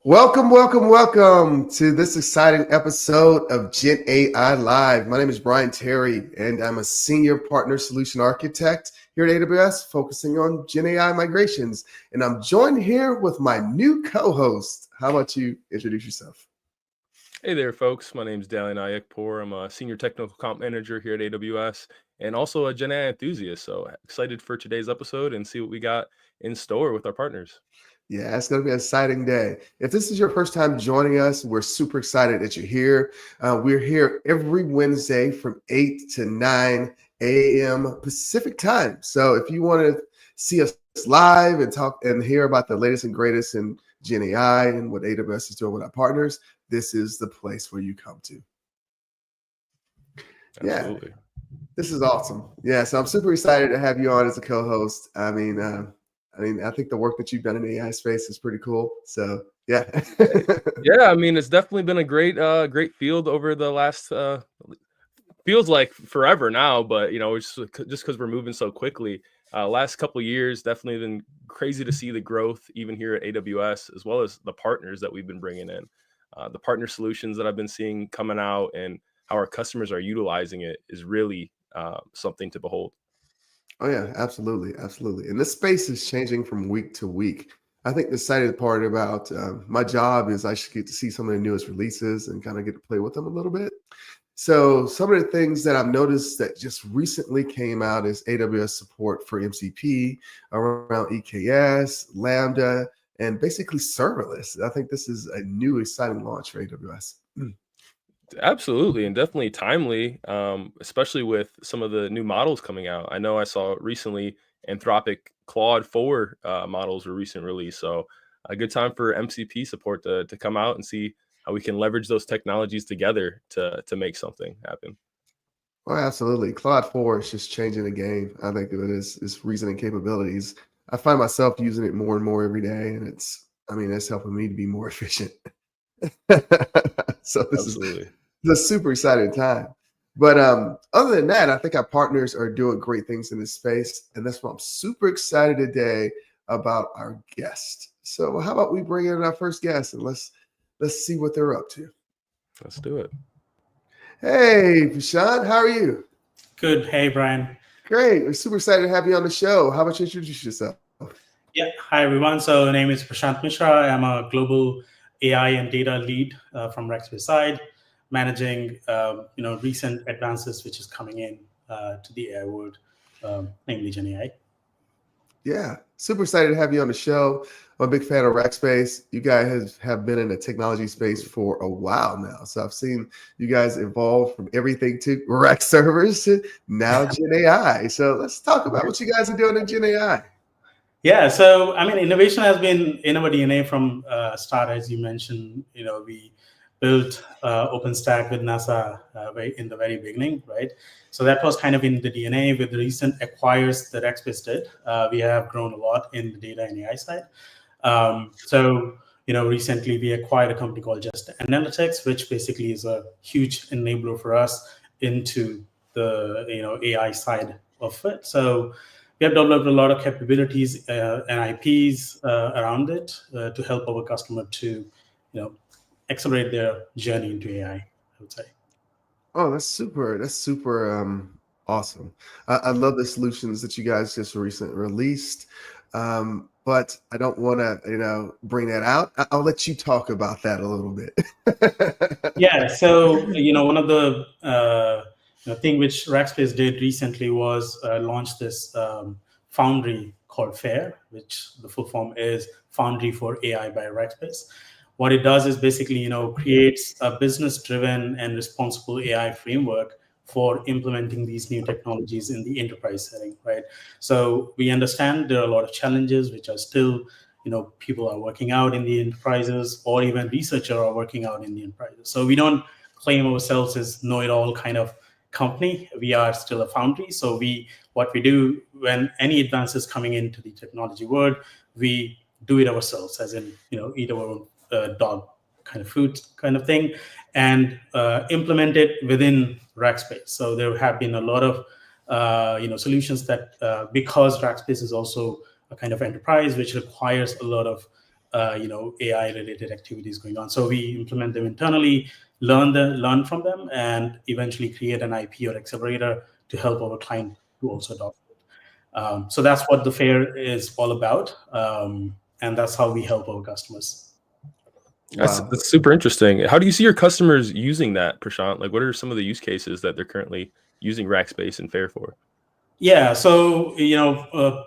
Welcome to this exciting episode of GenAI Live. My name is Brian Terry, and I'm a senior partner solution architect here at AWS, focusing on GenAI migrations. And I'm joined here with my new co-host. How about you introduce yourself? Hey there, folks. My name is Dalian Ayekpour. I'm a senior technical account manager here at AWS and also a GenAI enthusiast. So excited for today's episode and see what we got in store with our partners. Yeah, it's going to be an exciting day. If this is your first time joining us, we're super excited that you're here. We're here every Wednesday from 8 to 9 a.m. Pacific time. So if you want to see us live and talk and hear about the latest and greatest in GenAI and what AWS is doing with our partners, this is the place where you come to. Absolutely. Yeah, this is awesome. Yeah, so I'm super excited to have you on as a co-host. I think the work that you've done in the AI space is pretty cool. So yeah. Yeah, it's definitely been a great field over the last feels like forever now, but it's just because we're moving so quickly. Last couple of years, definitely been crazy to see the growth even here at AWS, as well as the partners that we've been bringing in. The partner solutions that I've been seeing coming out and how our customers are utilizing it is really something to behold. Oh yeah, absolutely. And this space is changing from week to week. I think the exciting part about my job is I should get to see some of the newest releases and kind of get to play with them a little bit. So some of the things that I've noticed that just recently came out is AWS support for MCP around EKS, Lambda, and basically serverless. I think this is a new exciting launch for AWS. Absolutely, and definitely timely, especially with some of the new models coming out. I know I saw recently Anthropic Claude 4 models were recent release, so a good time for MCP support to come out and see how we can leverage those technologies together to make something happen. Oh, absolutely. Claude 4 is just changing the game. I think of it as its reasoning capabilities. I find myself using it more and more every day, and it's helping me to be more efficient. So this is Absolutely. a super exciting time. But other than that, I think our partners are doing great things in this space. And that's why I'm super excited today about our guest. So how about we bring in our first guest and let's see what they're up to. Let's do it. Hey, Prashant, how are you? Good. Hey, Brian. Great. We're super excited to have you on the show. How about you introduce yourself? Yeah. Hi, everyone. So the name is Prashant Mishra. I'm a global AI and data lead from Rackspace side, managing recent advances which is coming in to the AI world, namely GenAI. Yeah, super excited to have you on the show. I'm a big fan of Rackspace. You guys have been in the technology space for a while now. So I've seen you guys evolve from everything to rack servers to now GenAI. So let's talk about what you guys are doing in GenAI. Yeah, so innovation has been in our DNA from start, as you mentioned. We built OpenStack with NASA in the very beginning, right? So that was kind of in the DNA. With the recent acquires that Rackspace did, we have grown a lot in the data and AI side. Recently we acquired a company called Just Analytics, which basically is a huge enabler for us into the AI side of it. So we have developed a lot of capabilities and IPs around it to help our customer to accelerate their journey into AI, I would say. Oh, that's super. That's super awesome. I love the solutions that you guys just recently released. But I don't want to, bring that out. I'll let you talk about that a little bit. Yeah. So, one of the thing which Rackspace did recently was launch this foundry called FAIR, which the full form is Foundry for AI by Rackspace. What it does is basically, creates a business-driven and responsible AI framework for implementing these new technologies in the enterprise setting, right? So we understand there are a lot of challenges which are still, people are working out in the enterprises, or even researchers are working out in the enterprises. So we don't claim ourselves as know-it-all kind of company. We are still a foundry. So what we do when any advances coming into the technology world, we do it ourselves, as in, eat our own dog kind of food kind of thing, and implement it within Rackspace. So there have been a lot of solutions that because Rackspace is also a kind of enterprise which requires a lot of AI related activities going on. So we implement them internally, learn from them, and eventually create an IP or accelerator to help our client to also adopt it. So that's what the fair is all about, and that's how we help our customers. That's, Wow. that's super interesting. How do you see your customers using that, Prashant? Like, what are some of the use cases that they're currently using Rackspace and FAIR for? Yeah, so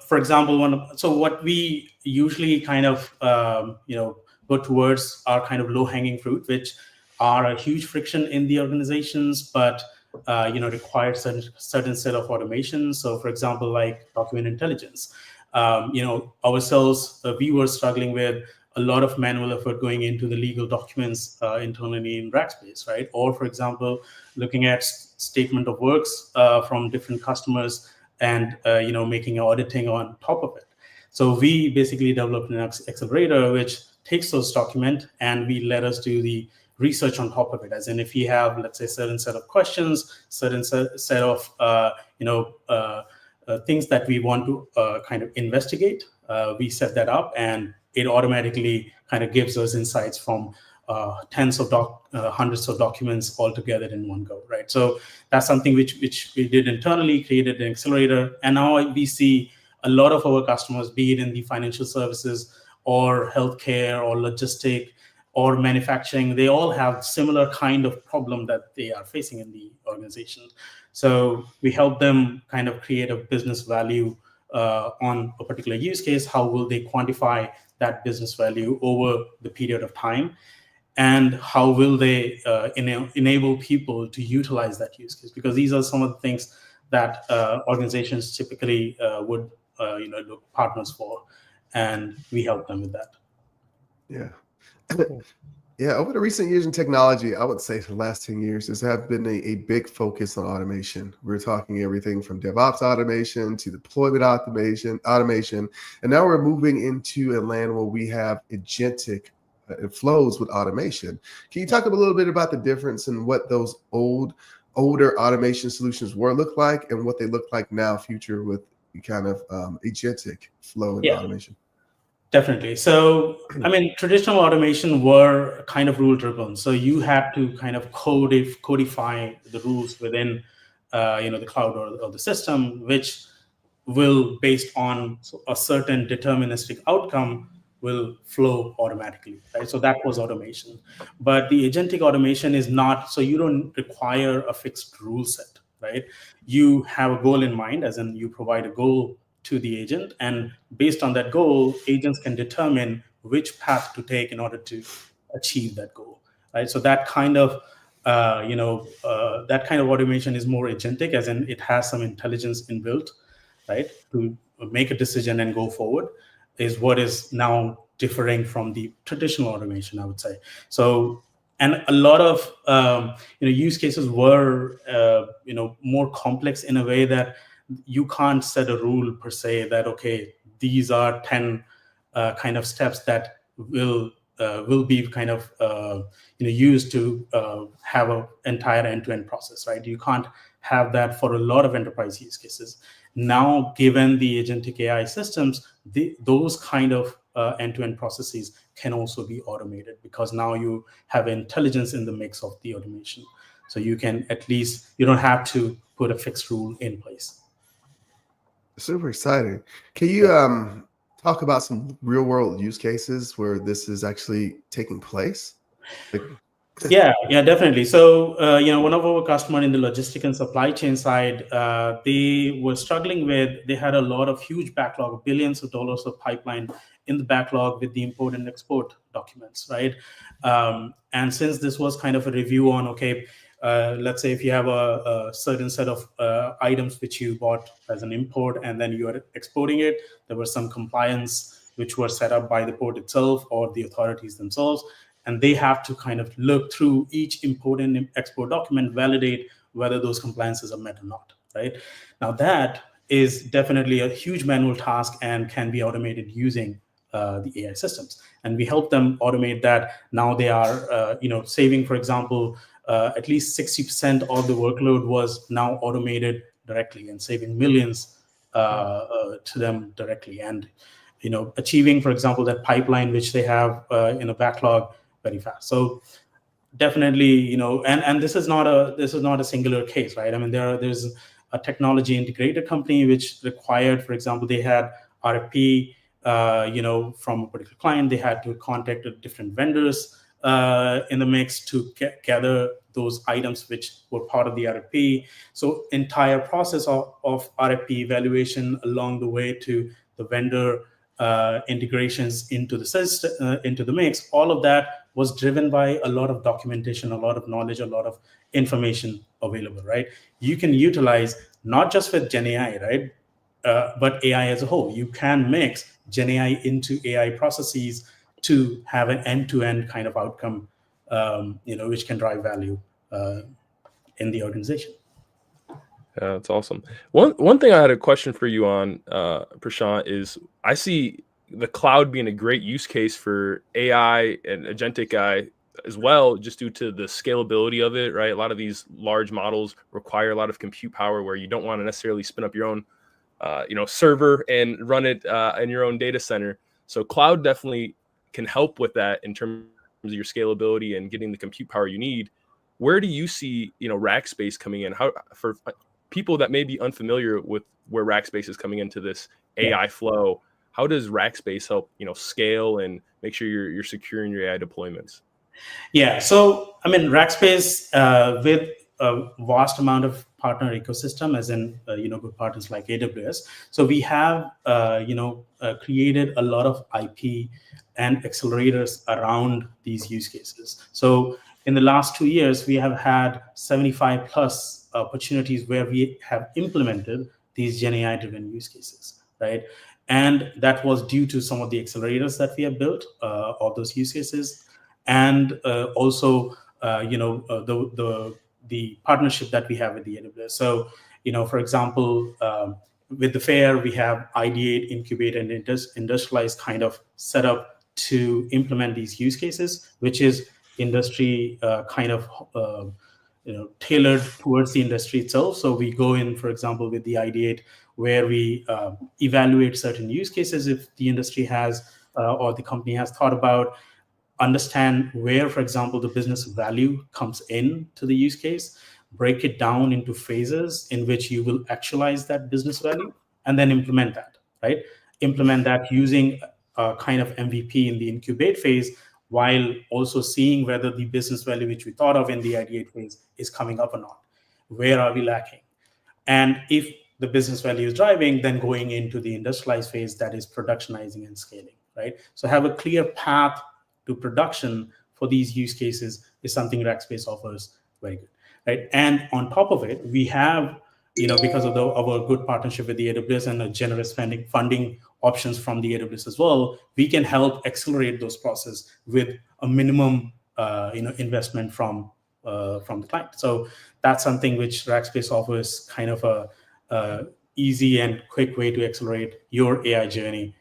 for example, what we usually kind of go towards are kind of low-hanging fruit, which are a huge friction in the organizations, but require certain set of automation. So, for example, like document intelligence, ourselves, we were struggling with a lot of manual effort going into the legal documents internally in Rackspace, right? Or, for example, looking at statement of works from different customers and making auditing on top of it. So we basically developed an accelerator which takes those documents and we let us do the research on top of it. As in, if you have, let's say, certain set of questions, certain set of things that we want to kind of investigate, we set that up, and it automatically kind of gives us insights from hundreds of documents all together in one go, right? So that's something which we did internally, created an accelerator, and now we see a lot of our customers, be it in the financial services or healthcare or logistic or manufacturing, they all have similar kind of problem that they are facing in the organization. So we help them kind of create a business value on a particular use case. How will they quantify that business value over the period of time? And how will they enable people to utilize that use case? Because these are some of the things that organizations typically would look partners for, and we help them with that. Yeah. Yeah, over the recent years in technology, I would say for the last 10 years, there's have been a big focus on automation. We're talking everything from DevOps automation to deployment automation, and now we're moving into a land where we have agentic it flows with automation. Can you talk a little bit about the difference in what those older automation solutions look like and what they look like now, future with kind of agentic flow and automation? Definitely. So, I mean, traditional automation were kind of rule driven. So you had to kind of codify the rules within, the cloud or the system, which will, based on a certain deterministic outcome, will flow automatically, right? So that was automation. But the agentic automation is not, so you don't require a fixed rule set, right? You have a goal in mind, as in you provide a goal to the agent, and based on that goal, agents can determine which path to take in order to achieve that goal, right? So that kind of automation is more agentic, as in it has some intelligence inbuilt, right, to make a decision and go forward, is what is now differing from the traditional automation, I would say. So, and a lot of use cases were more complex in a way that you can't set a rule per se that, okay, these are 10 kind of steps that will be kind of used to have an entire end-to-end process, right? You can't have that for a lot of enterprise use cases. Now, given the agentic AI systems, those kind of end-to-end processes can also be automated, because now you have intelligence in the mix of the automation. So you can, at least, you don't have to put a fixed rule in place. Super exciting. Can you talk about some real world use cases where this is actually taking place? Yeah, definitely. So, one of our customers in the logistic and supply chain side, they were struggling with, they had a lot of huge backlog, billions of dollars of pipeline in the backlog with the import and export documents, right? And since this was kind of a review on, okay, let's say if you have a certain set of items which you bought as an import and then you are exporting it, there was some compliance which were set up by the port itself or the authorities themselves. And they have to kind of look through each import and export document, validate whether those compliances are met or not, right? Now, that is definitely a huge manual task and can be automated using the AI systems. And we help them automate that. Now they are, saving, for example, at least 60% of the workload was now automated directly and saving millions to them directly. And achieving, for example, that pipeline which they have in a backlog very fast. So definitely, and this is not a singular case, right? I mean, there's a technology integrator company which required, for example, they had RFP, from a particular client. They had to contact different vendors in the mix to gather those items which were part of the RFP. So entire process of RFP evaluation along the way to the vendor integrations into the system, into the mix, all of that was driven by a lot of documentation, a lot of knowledge, a lot of information available, right? You can utilize not just with GenAI, right, but AI as a whole. You can mix GenAI into AI processes to have an end-to-end kind of outcome, which can drive value in the organization. Yeah, that's awesome. One thing I had a question for you on, Prashant, is I see the cloud being a great use case for AI and agentic AI as well, just due to the scalability of it, right? A lot of these large models require a lot of compute power where you don't want to necessarily spin up your own, server and run it in your own data center. So cloud definitely can help with that in terms of your scalability and getting the compute power you need. Where do you see, Rackspace coming in? How, for people that may be unfamiliar with where Rackspace is coming into this AI flow, how does Rackspace help, scale and make sure you're securing your AI deployments? Yeah, so I mean, Rackspace with a vast amount of partner ecosystem, as in good partners like AWS. So we have created a lot of IP and accelerators around these use cases. So in the last 2 years, we have had 75 plus opportunities where we have implemented these GenAI driven use cases, right? And that was due to some of the accelerators that we have built of those use cases, and also the partnership that we have with the AWS. So for example, with the FAIR, we have ideate, incubate, and industrialize kind of setup to implement these use cases, which is industry kind of tailored towards the industry itself. So we go in, for example, with the ideate, where we evaluate certain use cases if the industry has or the company has thought about, understand where, for example, the business value comes in to the use case, break it down into phases in which you will actualize that business value, and then implement that, right? Implement that using a kind of MVP in the incubate phase, while also seeing whether the business value which we thought of in the ideate phase is coming up or not. Where are we lacking? And if the business value is driving, then going into the industrialized phase, that is productionizing and scaling, right? So have a clear path to production for these use cases is something Rackspace offers very good, right? And on top of it, we have, because of our good partnership with the AWS and a generous funding options from the AWS as well, we can help accelerate those processes with a minimum, investment from the client. So that's something which Rackspace offers, kind of a easy and quick way to accelerate your AI journey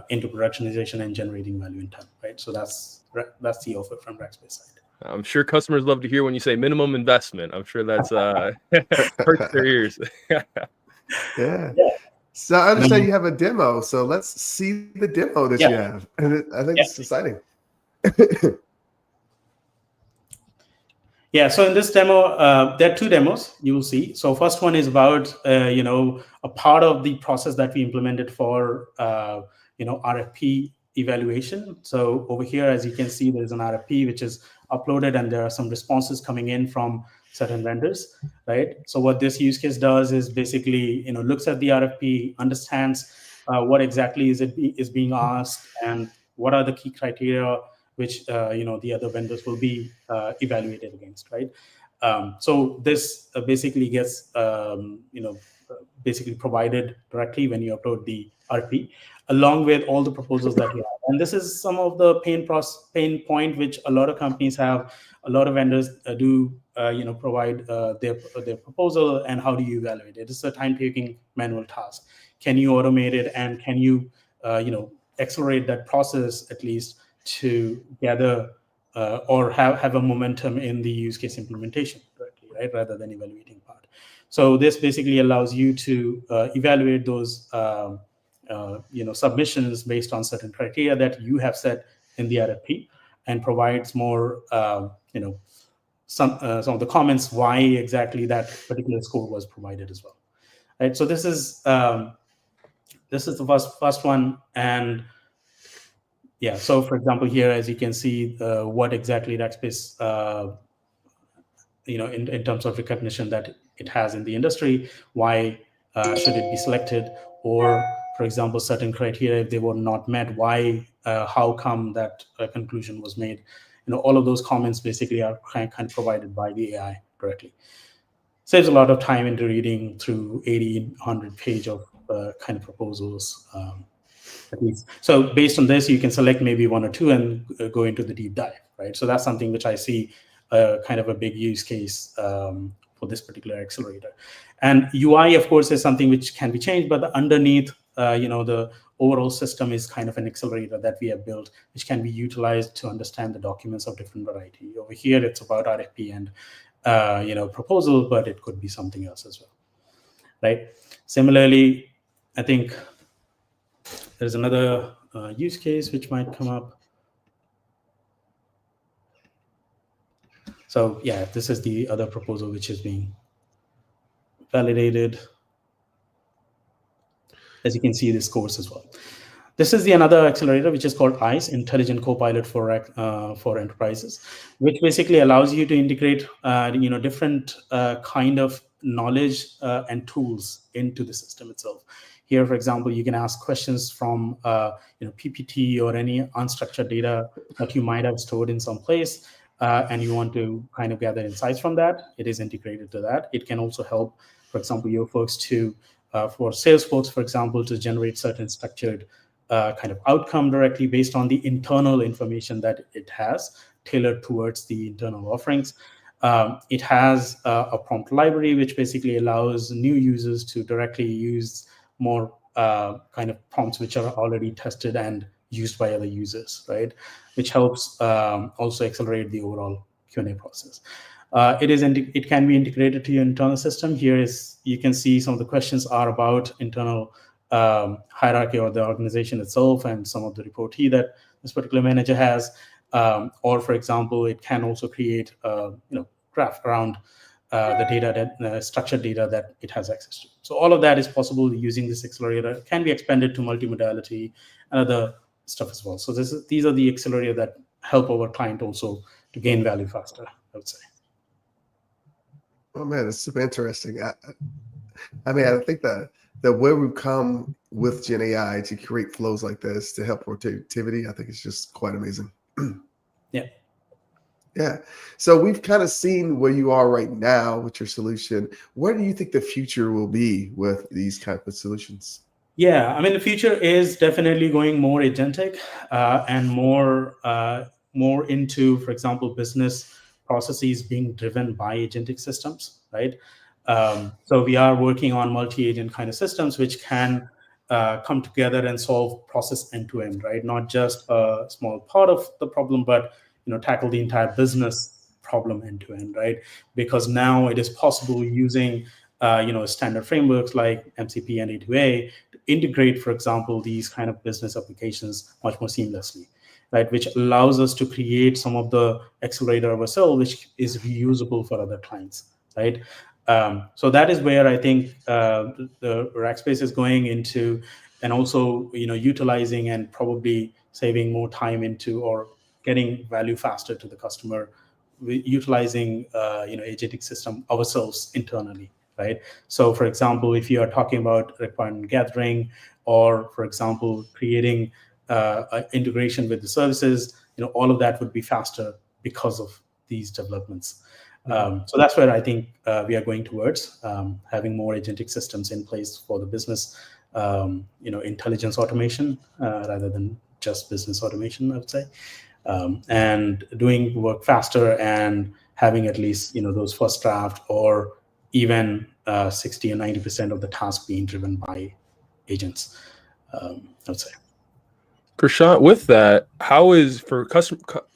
into productionization and generating value in time, right? So that's the offer from Rackspace side. I'm sure customers love to hear when you say minimum investment. I'm sure that's hurts their ears. Yeah. So I understand you have a demo. So let's see the demo that you have. And I think it's exciting. Yeah, so in this demo, there are two demos you will see. So first one is about, a part of the process that we implemented for, RFP evaluation. So over here, as you can see, there's an RFP which is uploaded, and there are some responses coming in from certain vendors, right? So what this use case does is basically, looks at the RFP, understands what exactly is being asked, and what are the key criteria which the other vendors will be evaluated against, right? So this basically gets basically provided directly when you upload the RFP, along with all the proposals that you have. And this is some of the pain point which a lot of companies have. A lot of vendors do provide their proposal, and how do you evaluate it? It's a time-taking manual task. Can you automate it, and can you accelerate that process at least to gather or have a momentum in the use case implementation directly, right, rather than evaluating part. So this basically allows you to evaluate those submissions based on certain criteria that you have set in the RFP, and provides more some of the comments why exactly that particular score was provided as well. Right. So this is the first one. And yeah, so for example, here, as you can see, what exactly Rackspace, in terms of recognition that it has in the industry, why should it be selected, or for example, certain criteria, if they were not met, why, how come that conclusion was made. All of those comments basically are kind of provided by the AI directly. Saves a lot of time into reading through 80, 100 page of kind of proposals. At least. So based on this, you can select maybe one or two and go into the deep dive, right? So that's something which I see kind of a big use case for this particular accelerator. And UI, of course, is something which can be changed, but underneath, the overall system is kind of an accelerator that we have built, which can be utilized to understand the documents of different variety. Over here, it's about RFP and proposal, but it could be something else as well, right? Similarly, I think there's another use case which might come up. So yeah, this is the other proposal which is being validated. As you can see, this course as well. This is the another accelerator, which is called ICE, Intelligent Copilot for Enterprises, which basically allows you to integrate different kind of knowledge and tools into the system itself. Here, for example, you can ask questions from PPT or any unstructured data that you might have stored in some place, and you want to kind of gather insights from that. It is integrated to that. It can also help, for example, your folks to, for sales folks, for example, to generate certain structured kind of outcome directly based on the internal information that it has, tailored towards the internal offerings. It has a prompt library, which basically allows new users to directly use more kind of prompts which are already tested and used by other users, right? Which helps also accelerate the overall Q&A process. It can be integrated to your internal system. Here is, you can see some of the questions are about internal hierarchy or the organization itself and some of the reportee that this particular manager has. Or for example, it can also create graph around the data, that structured data that it has access to. So all of that is possible using this accelerator. It can be expanded to multimodality and other stuff as well. So these are the accelerator that help our client also to gain value faster, I would say. Oh man, it's super interesting. I mean, I think that where we've come with GenAI to create flows like this to help productivity, I think it's just quite amazing. Yeah. Yeah. So we've kind of seen where you are right now with your solution. Where do you think the future will be with these type of solutions? Yeah, I mean, the future is definitely going more agentic and more into, for example, business processes being driven by agentic systems, right? So we are working on multi-agent kind of systems which can come together and solve process end-to-end, right? Not just a small part of the problem, but tackle the entire business problem end-to-end, right? Because now it is possible using standard frameworks like MCP and A2A to integrate, for example, these kind of business applications much more seamlessly, right? Which allows us to create some of the accelerator ourselves, which is reusable for other clients, right? So that is where I think the Rackspace is going into, and also utilizing and probably saving more time into or getting value faster to the customer, utilizing agentic system ourselves internally, right? So for example, if you are talking about requirement gathering, or for example, creating integration with the services, all of that would be faster because of these developments. So that's where I think we are going towards, having more agentic systems in place for the business, intelligence automation rather than just business automation, I would say, and doing work faster and having at least those first draft or even 60 or 90% of the task being driven by agents, I would say. Prashant, with that, how is for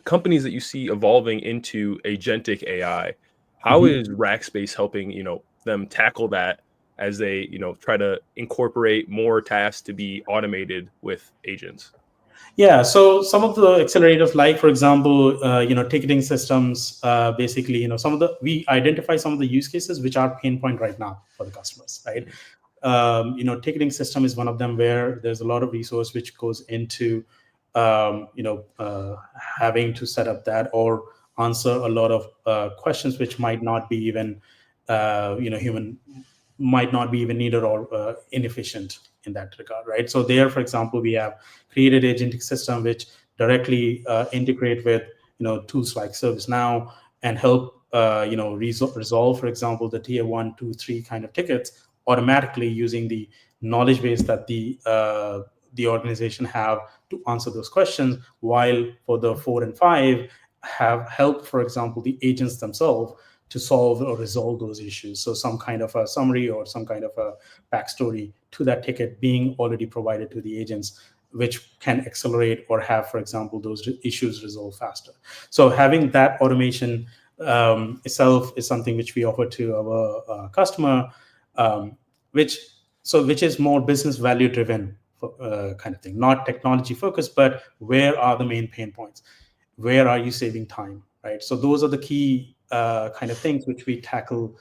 companies that you see evolving into agentic AI, how is Rackspace helping them tackle that as they try to incorporate more tasks to be automated with agents? Yeah, so some of the accelerators, like for example, ticketing systems, basically, we identify some of the use cases which are pain point right now for the customers, right? Ticketing system is one of them, where there's a lot of resource which goes into having to set up that or answer a lot of questions which might not be even human, might not be even needed, or inefficient in that regard, right? So there, for example, we have created agentic system which directly integrate with tools like ServiceNow and help resolve, for example, the tier 1, 2, 3 kind of tickets automatically using the knowledge base that the organization have to answer those questions, while for the 4 and 5 have helped, for example, the agents themselves to solve or resolve those issues. So some kind of a summary or some kind of a backstory to that ticket being already provided to the agents, which can accelerate or have, for example, those issues resolved faster. So having that automation itself is something which we offer to our customer, which is more business value driven kind of thing, not technology focused, but where are the main pain points? Where are you saving time, right? So those are the key kind of things which we tackle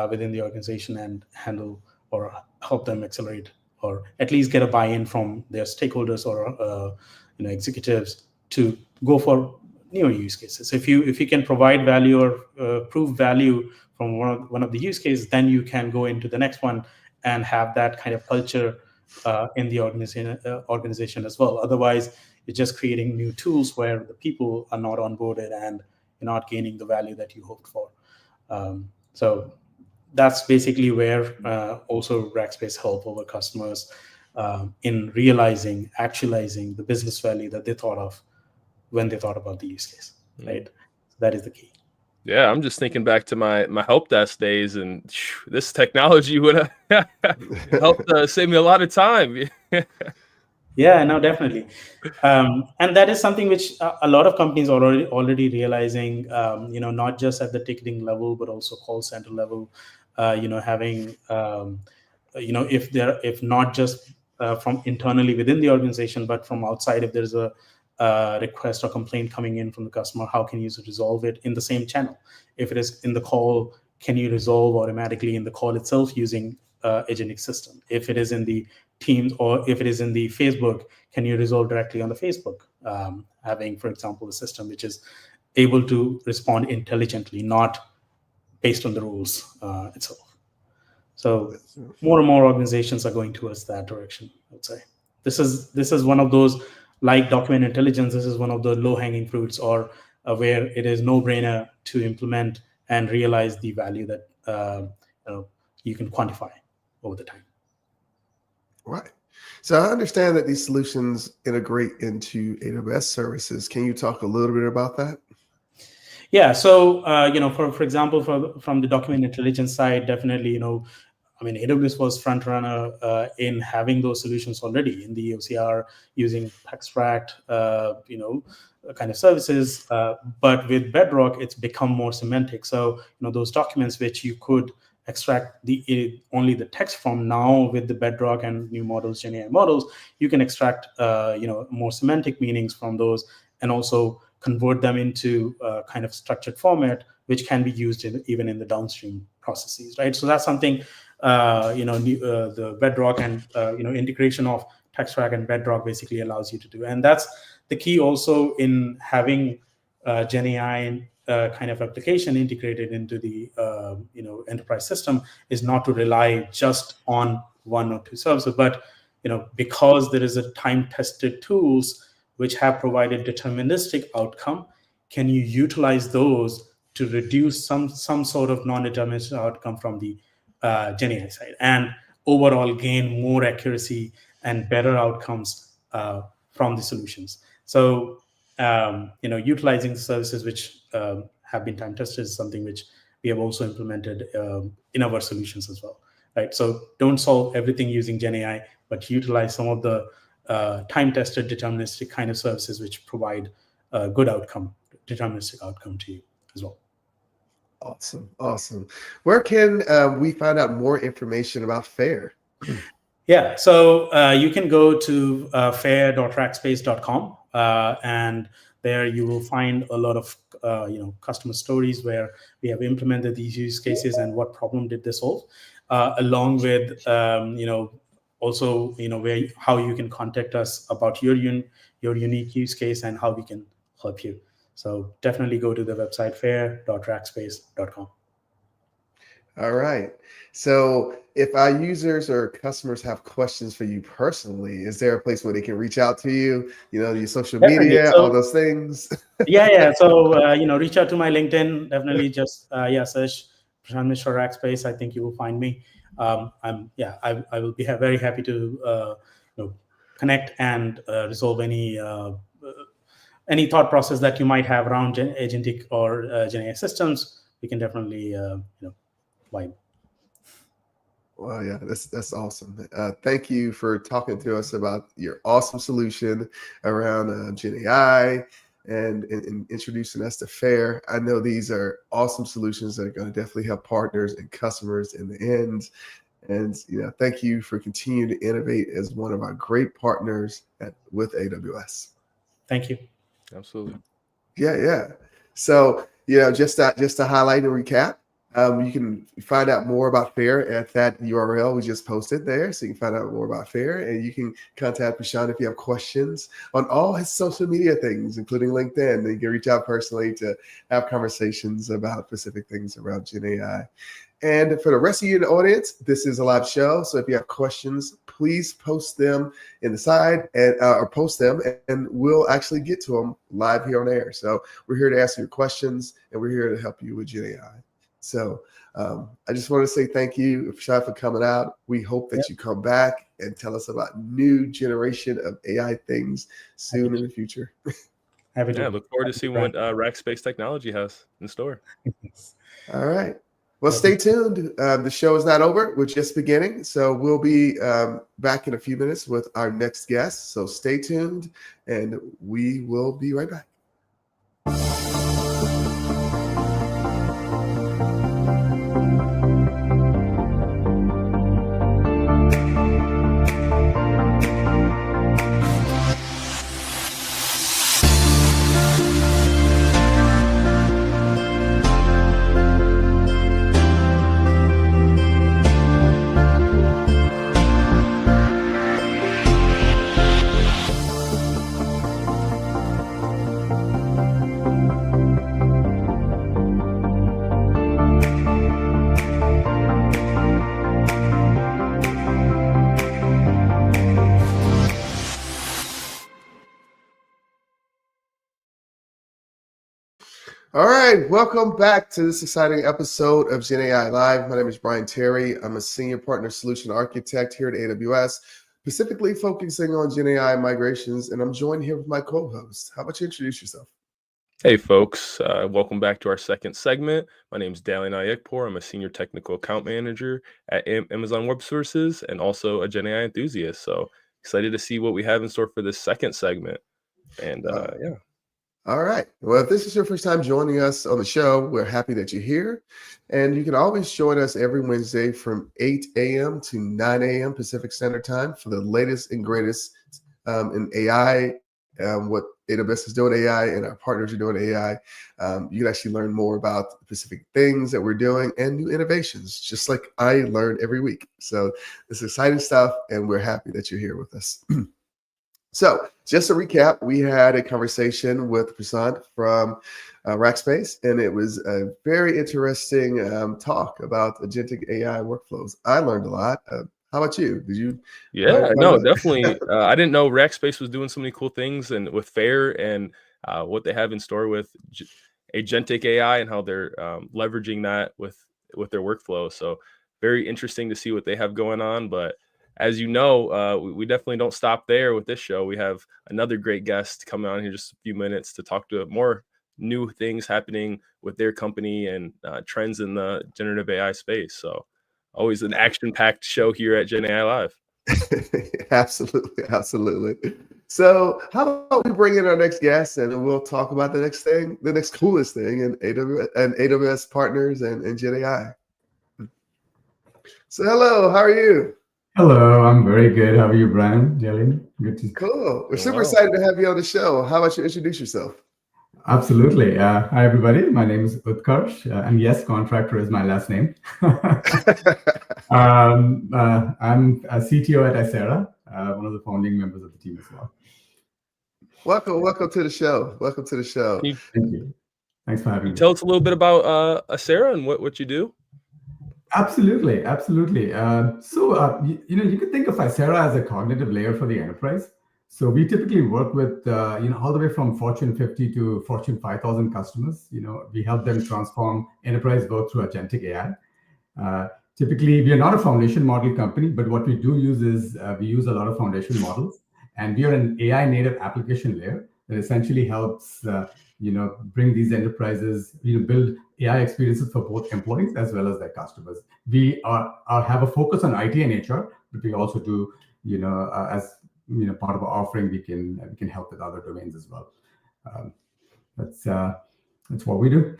within the organization and handle or help them accelerate, or at least get a buy-in from their stakeholders or executives to go for new use cases. If you can provide value or prove value from one of the use cases, then you can go into the next one and have that kind of culture in the organization as well. Otherwise, you're just creating new tools where the people are not onboarded and you're not gaining the value that you hoped for. So that's basically where also Rackspace help our customers in realizing, actualizing the business value that they thought of when they thought about the use case, right? So that is the key. Yeah, I'm just thinking back to my help desk days, and this technology would have helped save me a lot of time. Yeah, no, definitely. And that is something which a lot of companies are already realizing, not just at the ticketing level, but also call center level, having, if not just from internally within the organization, but from outside, if there's a request or complaint coming in from the customer, how can you resolve it in the same channel? If it is in the call, can you resolve automatically in the call itself using agentic system? If it is in the Teams or if it is in the Facebook, can you resolve directly on the Facebook? Having, for example, a system which is able to respond intelligently, not based on the rules itself. So more and more organizations are going towards that direction, I would say. This is one of those, like document intelligence, this is one of the low-hanging fruits, or where it is no-brainer to implement and realize the value that you can quantify over the time. Right. So I understand that these solutions integrate into AWS services. Can you talk a little bit about that? Yeah. So, for example, from the document intelligence side, definitely, AWS was front runner in having those solutions already in the OCR using extract, kind of services. But with Bedrock, it's become more semantic. So, those documents which you could extract only the text from, now with the Bedrock and new models, GenAI models, you can extract more semantic meanings from those, and also convert them into kind of structured format, which can be used even in the downstream processes, right? So that's something the Bedrock and integration of TextRack and Bedrock basically allows you to do, and that's the key also in having GenAI kind of application integrated into the enterprise system, is not to rely just on one or two services, but because there is a time-tested tools which have provided deterministic outcome, can you utilize those to reduce some sort of non-deterministic outcome from the GenAI side, and overall gain more accuracy and better outcomes from the solutions? So utilizing the services which have been time tested is something which we have also implemented in our solutions as well, right? So don't solve everything using GenAI, but utilize some of the time tested deterministic kind of services which provide a good outcome, deterministic outcome to you as well. Awesome. Awesome. Where can we find out more information about FAIR? Yeah, so you can go to fair.rackspace.com, and there you will find a lot of customer stories where we have implemented these use cases and what problem did they solve, along with also where how you can contact us about your unique use case and how we can help you. So definitely go to the website fair.rackspace.com. All right. So if our users or customers have questions for you personally, is there a place where they can reach out to you? Your social Definitely. media, all So those things. yeah. So reach out to my LinkedIn. Definitely just search Prashant Mishra Rackspace. I think you will find me. I will be very happy to connect and resolve any thought process that you might have around agentic or GenAI systems. We can definitely vibe. Well, yeah, that's awesome. Thank you for talking to us about your awesome solution around GenAI and introducing us to FAIR. I know these are awesome solutions that are going to definitely help partners and customers in the end. And thank you for continuing to innovate as one of our great partners with AWS. Thank you. Absolutely. Yeah. So just to highlight and recap. You can find out more about FAIR at that URL we just posted there. So you can find out more about FAIR, and you can contact Prashant if you have questions on all his social media things, including LinkedIn. And you can reach out personally to have conversations about specific things around GenAI. And for the rest of you in the audience, this is a live show. So if you have questions, please post them in the side or post them, and we'll actually get to them live here on air. So we're here to answer your questions, and we're here to help you with GenAI. So I just want to say thank you, Prashant, for coming out. We hope that you come back and tell us about new generation of AI things soon in the future. Look forward to seeing what Rackspace Technology has in store. All right. Well, stay tuned. The show is not over. We're just beginning. So we'll be back in a few minutes with our next guest. So stay tuned, and we will be right back. All right, welcome back to this exciting episode of GenAI Live. My name is Brian Terry. I'm a senior partner solution architect here at AWS, specifically focusing on GenAI migrations, and I'm joined here with my co-host. How about you introduce yourself? Hey, folks. Welcome back to our second segment. My name is Dalian Ayekpour. I'm a senior technical account manager at Amazon Web Services and also a GenAI enthusiast. So excited to see what we have in store for this second segment. And All right. Well, if this is your first time joining us on the show, we're happy that you're here. And you can always join us every Wednesday from 8 a.m. to 9 a.m. Pacific Standard Time for the latest and greatest in AI, what AWS is doing AI and our partners are doing AI. You can actually learn more about the specific things that we're doing and new innovations, just like I learn every week. So it's exciting stuff, and we're happy that you're here with us. So just to recap, we had a conversation with Prashant from Rackspace, and it was a very interesting talk about agentic AI workflows. I learned a lot. How about you? Did you? Yeah, no, definitely. I didn't know Rackspace was doing so many cool things and with FAIR and what they have in store with agentic AI and how they're leveraging that with their workflow. So very interesting to see what they have going on. But as you know, we definitely don't stop there with this show. We have another great guest coming on here in just a few minutes to talk to more new things happening with their company and trends in the generative AI space. So always an action-packed show here at GenAI Live. Absolutely. So how about we bring in our next guest and we'll talk about the next thing, the next coolest thing in AWS partners and GenAI. So hello, how are you? Hello, I'm very good. How are you, Brian? Jillian? Good to Cool. We're super Wow. excited to have you on the show. How about you introduce yourself? Absolutely. Hi, everybody. My name is Utkarsh, and yes, contractor is my last name. I'm a CTO at Aisera, one of the founding members of the team as well. Welcome to the show. Welcome to the show. Can you, Thank you. Thanks for having me. tell us a little bit about Aisera and what you do? Absolutely. You could think of Aisera as a cognitive layer for the enterprise. So we typically work with all the way from Fortune 50 to Fortune 5,000 customers. We help them transform enterprise work through agentic AI. Typically, we are not a foundation model company, but what we do use is we use a lot of foundation models, and we are an AI native application layer that essentially helps bring these enterprises build AI experiences for both employees as well as their customers. We have a focus on IT and HR, but we also do as part of our offering we can help with other domains as well. That's what we do.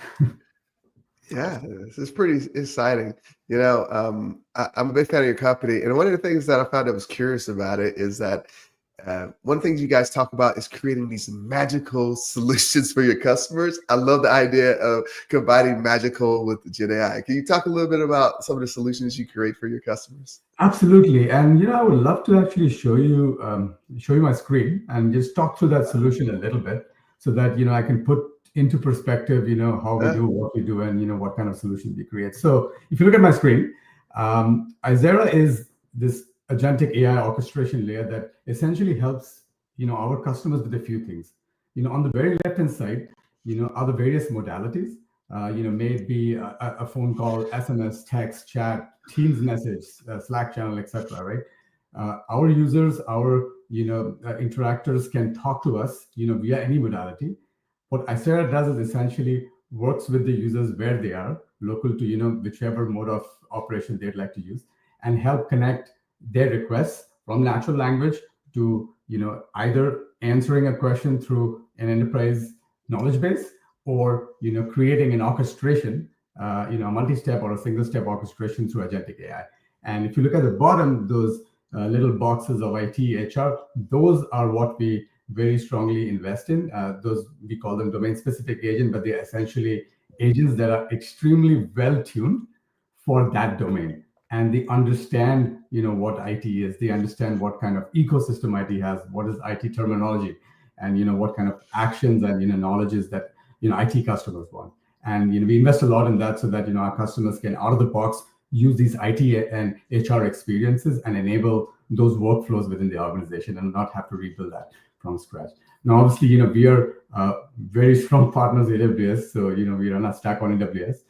Yeah, this is pretty exciting. I'm a big fan of your company, and one of the things that I found that was curious about it is that one of the things you guys talk about is creating these magical solutions for your customers. I love the idea of combining magical with GenAI. Can you talk a little bit about some of the solutions you create for your customers? Absolutely, and I would love to actually show you my screen and just talk through that solution a little bit, so that I can put into perspective, how we do what we do, and what kind of solutions we create. So if you look at my screen, Aisera is this agentic AI orchestration layer that essentially helps our customers with a few things. On the very left hand side, are the various modalities. May it be a phone call, SMS, text, chat, Teams message, Slack channel, etc. Right? Our users, our interactors can talk to us via any modality. What Aisera does is essentially works with the users where they are, local to whichever mode of operation they'd like to use, and help connect their requests from natural language to either answering a question through an enterprise knowledge base, or creating an orchestration, a multi-step or a single-step orchestration through agentic AI. And if you look at the bottom, those little boxes of IT, HR, those are what we very strongly invest in. Those, we call them domain-specific agents, but they're essentially agents that are extremely well-tuned for that domain. And they understand, what IT is. They understand what kind of ecosystem IT has, what is IT terminology, and what kind of actions and knowledges that IT customers want. And we invest a lot in that, so that our customers can out of the box use these IT and HR experiences and enable those workflows within the organization and not have to rebuild that from scratch. Now, obviously, we are very strong partners with AWS, so we run a stack on AWS,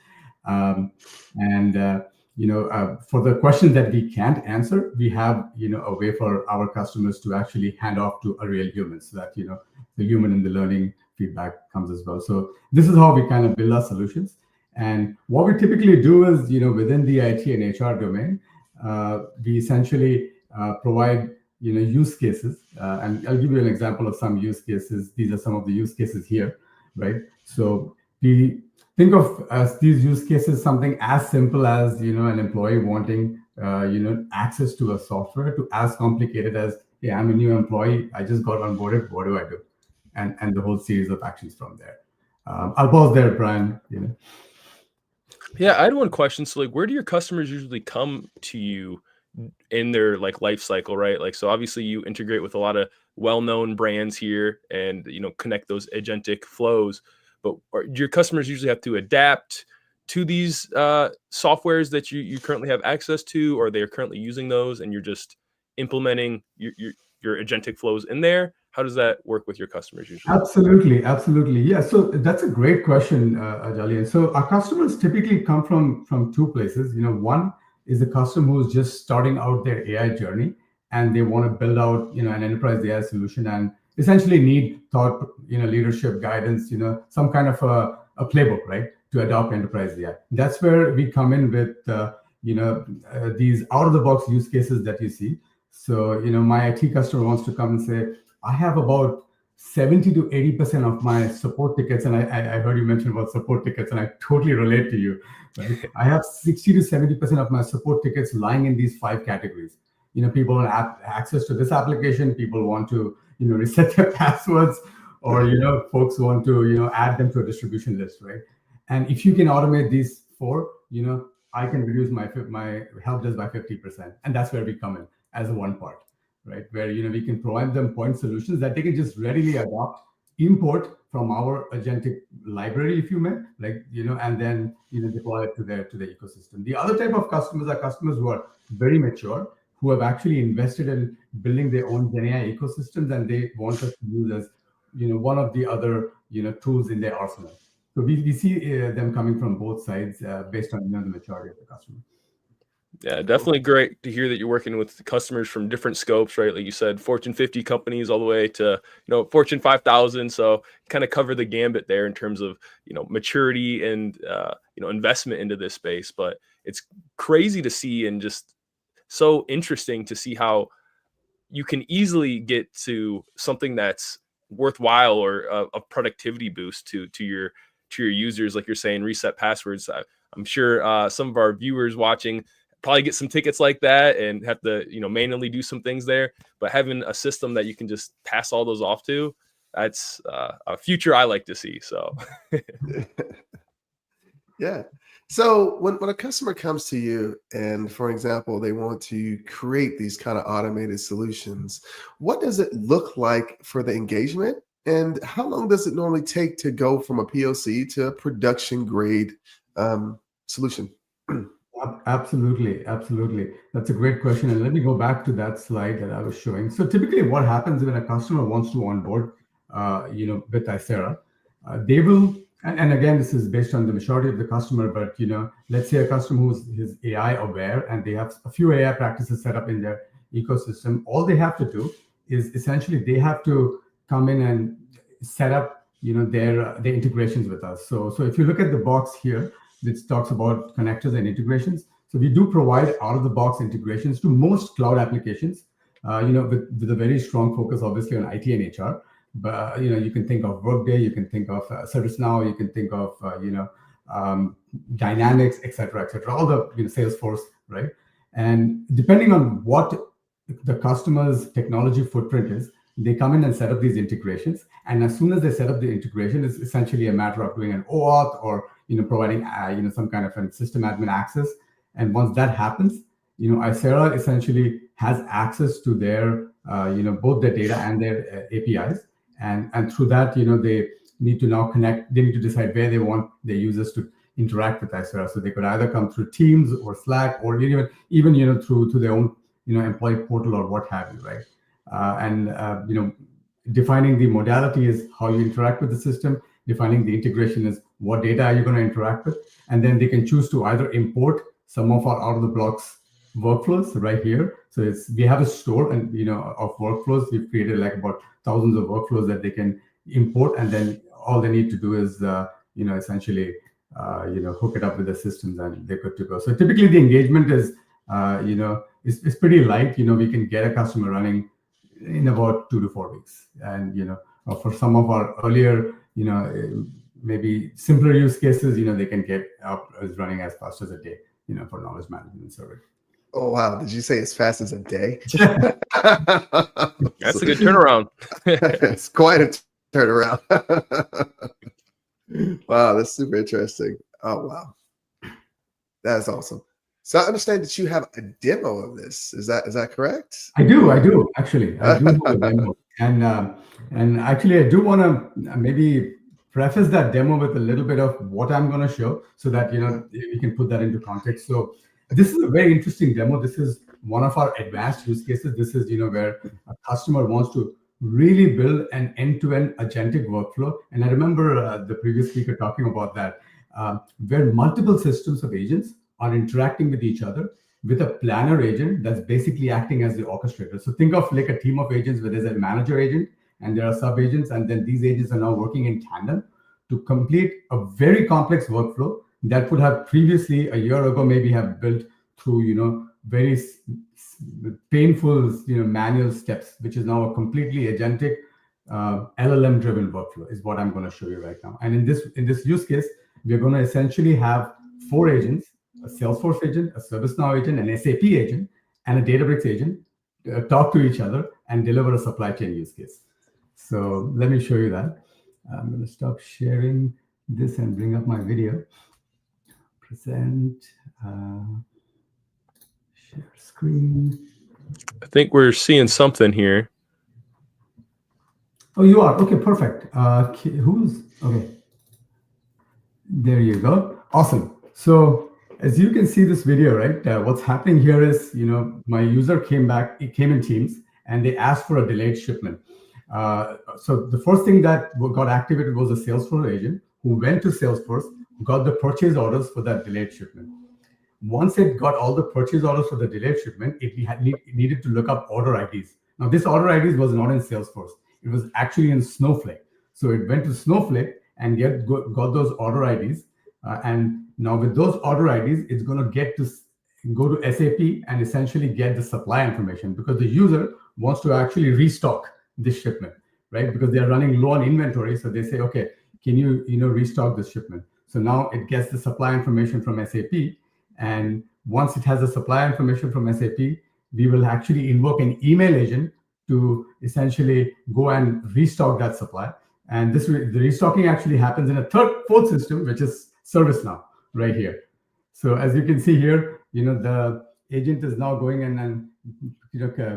for the questions that we can't answer, we have a way for our customers to actually hand off to a real human, so that the human and the learning feedback comes as well. So this is how we kind of build our solutions. And what we typically do is, within the IT and HR domain, we essentially provide use cases, and I'll give you an example of some use cases. These are some of the use cases here, right? So we think of as these use cases something as simple as an employee wanting access to a software, to as complicated as, hey, I'm a new employee, I just got onboarded, what do I do? And the whole series of actions from there. I'll pause there, Brian. Yeah, I had one question. So, where do your customers usually come to you in their life cycle, right? So obviously you integrate with a lot of well-known brands here and connect those agentic flows. But do your customers usually have to adapt to these softwares that you currently have access to, or they're currently using those and you're just implementing your agentic flows in there? How does that work with your customers usually? Absolutely. Yeah. So that's a great question, Jalian. So our customers typically come from two places. One is the customer who's just starting out their AI journey, and they want to build out an enterprise AI solution and essentially need thought, leadership guidance, some kind of a playbook, right, to adopt enterprise AI. That's where we come in with these out of the box use cases that you see. So my IT customer wants to come and say, I have about 70 to 80% of my support tickets, and I heard you mention about support tickets, and I totally relate to you. Right? I have 60 to 70% of my support tickets lying in these 5 categories. People want access to this application. People want to, reset their passwords, or folks want to, add them to a distribution list, right? And if you can automate these 4, I can reduce my help desk by 50%, and that's where we come in as one part, right? Where we can provide them point solutions that they can just readily adopt, import from our agentic library, if you may, like and then deploy it to the ecosystem. The other type of customers are customers who are very mature, who have actually invested in building their own GenAI ecosystems, and they want us to use as one of the other tools in their arsenal. So we see them coming from both sides based on the maturity of the customer. Yeah, definitely great to hear that you're working with customers from different scopes, right? Like you said, Fortune 50 companies all the way to, Fortune 5,000. So kind of cover the gambit there in terms of, maturity and, investment into this space. But it's crazy to see, and just so interesting to see how you can easily get to something that's worthwhile, or a productivity boost to your users. Like you're saying, reset passwords. I'm sure some of our viewers watching probably get some tickets like that and have to manually do some things there, but having a system that you can just pass all those off to, that's a future I like to see. So yeah. So when a customer comes to you and, for example, they want to create these kind of automated solutions, what does it look like for the engagement, and how long does it normally take to go from a POC to a production grade solution? Absolutely. That's a great question. And let me go back to that slide that I was showing. So typically what happens when a customer wants to onboard, with Aisera, they will, and again, this is based on the maturity of the customer, but, let's say a customer who's AI aware and they have a few AI practices set up in their ecosystem. All they have to do is essentially they have to come in and set up, their integrations with us. So if you look at the box here, which talks about connectors and integrations. So we do provide out-of-the-box integrations to most cloud applications, with a very strong focus, obviously, on IT and HR. But, you can think of Workday, you can think of ServiceNow, you can think of, Dynamics, et cetera, all the Salesforce, right? And depending on what the customer's technology footprint is, they come in and set up these integrations. And as soon as they set up the integration, it's essentially a matter of doing an OAuth or providing some kind of a system admin access. And once that happens, Aisera essentially has access to their both their data and their APIs. And through that, they need to now connect. They need to decide where they want their users to interact with Aisera. So they could either come through Teams or Slack, or even through their own employee portal or what have you, right? Defining the modality is how you interact with the system. Defining the integration is what data are you going to interact with, and then they can choose to either import some of our out-of-the-box workflows right here. So we have a store and of workflows. We've created like about thousands of workflows that they can import, and then all they need to do is essentially hook it up with the systems, and they're good to go. So typically the engagement is it's pretty light. We can get a customer running in about 2 to 4 weeks, and for some of our earlier maybe simpler use cases, they can get up as running as fast as a day, for knowledge management service. Oh, wow. Did you say as fast as a day? That's a good turnaround. It's quite a turnaround. Wow, that's super interesting. Oh, wow. That's awesome. So I understand that you have a demo of this. Is that correct? I do actually. I do have a demo. And actually, I do want to maybe preface that demo with a little bit of what I'm going to show, so that we can put that into context. So this is a very interesting demo. This is one of our advanced use cases. This is where a customer wants to really build an end-to-end agentic workflow. And I remember the previous speaker talking about that, where multiple systems of agents are interacting with each other with a planner agent that's basically acting as the orchestrator. So think of like a team of agents where there's a manager agent and there are sub-agents, and then these agents are now working in tandem to complete a very complex workflow that would have previously, a year ago, maybe have built through very painful, manual steps, which is now a completely agentic LLM-driven workflow, is what I'm going to show you right now. And in this use case, we're going to essentially have 4 agents: a Salesforce agent, a ServiceNow agent, an SAP agent, and a Databricks agent talk to each other and deliver a supply chain use case. So let me show you that. I'm going to stop sharing this and bring up my video. Present, share screen. I think we're seeing something here. Oh, you are? Okay, perfect. Who's, okay. There you go. Awesome. So as you can see this video, right, what's happening here is, my user came in Teams, and they asked for a delayed shipment. So the first thing that got activated was a Salesforce agent who went to Salesforce, got the purchase orders for that delayed shipment. Once it got all the purchase orders for the delayed shipment, it needed to look up order IDs. Now, this order IDs was not in Salesforce. It was actually in Snowflake. So it went to Snowflake and got those order IDs. And now with those order IDs, it's going to go to SAP and essentially get the supply information, because the user wants to actually restock this shipment, right? Because they're running low on inventory. So they say, okay, can you, restock this shipment? So now it gets the supply information from SAP. And once it has the supply information from SAP, we will actually invoke an email agent to essentially go and restock that supply. And the restocking actually happens in a fourth system, which is ServiceNow right here. So as you can see here, the agent is now going in and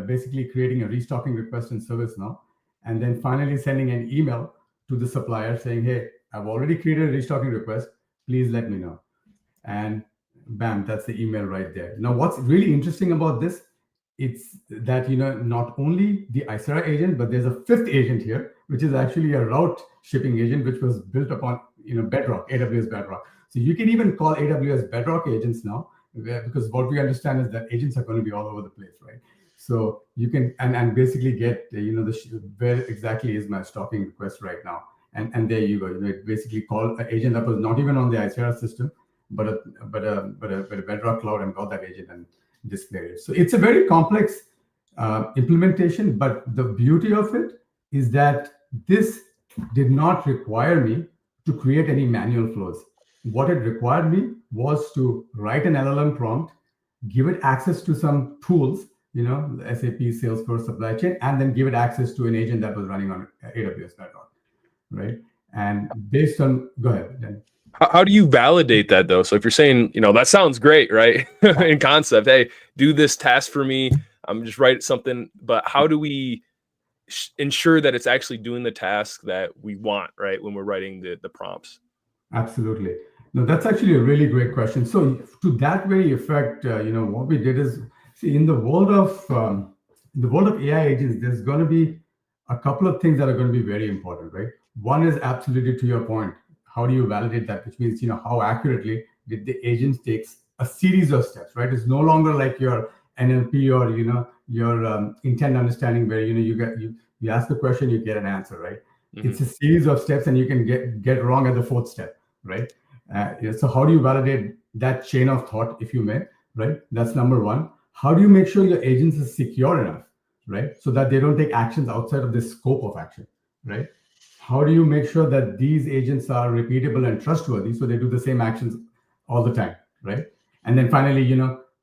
basically creating a restocking request in ServiceNow, and then finally sending an email to the supplier saying, hey, I've already created a restocking request. Please let me know. And bam, that's the email right there. Now, what's really interesting about this, it's that, not only the Aisera agent, but there's a 5th agent here, which is actually a route shipping agent, which was built upon, Bedrock, AWS Bedrock. So you can even call AWS Bedrock agents now, because what we understand is that agents are going to be all over the place, right? So you can, and basically get, where exactly is my stocking request right now. And there you go. It basically called an agent that was not even on the Aisera system, but a Bedrock cloud, and got that agent and displayed it. So it's a very complex implementation, but the beauty of it is that this did not require me to create any manual flows. What it required me was to write an LLM prompt, give it access to some tools, SAP, Salesforce, supply chain, and then give it access to an agent that was running on AWS Bedrock, right? And based on, go ahead, Dan. How do you validate that though? So if you're saying, that sounds great, right? In concept, hey, do this task for me. I'm just write something, but how do we ensure that it's actually doing the task that we want, right? When we're writing the prompts. Absolutely. No, that's actually a really great question. So to that very effect, what we did is, see, in the world of AI agents, there's going to be a couple of things that are going to be very important, right? One is absolutely to your point. How do you validate that? Which means, how accurately did the agent takes a series of steps, right? It's no longer like your NLP or, your intent understanding where, you ask the question, you get an answer, right? Mm-hmm. It's a series of steps, and you can get wrong at the 4th step, right? So how do you validate that chain of thought, if you may, right? That's number one. How do you make sure your agents are secure enough, right? So that they don't take actions outside of the scope of action, right? How do you make sure that these agents are repeatable and trustworthy so they do the same actions all the time, right? And then finally,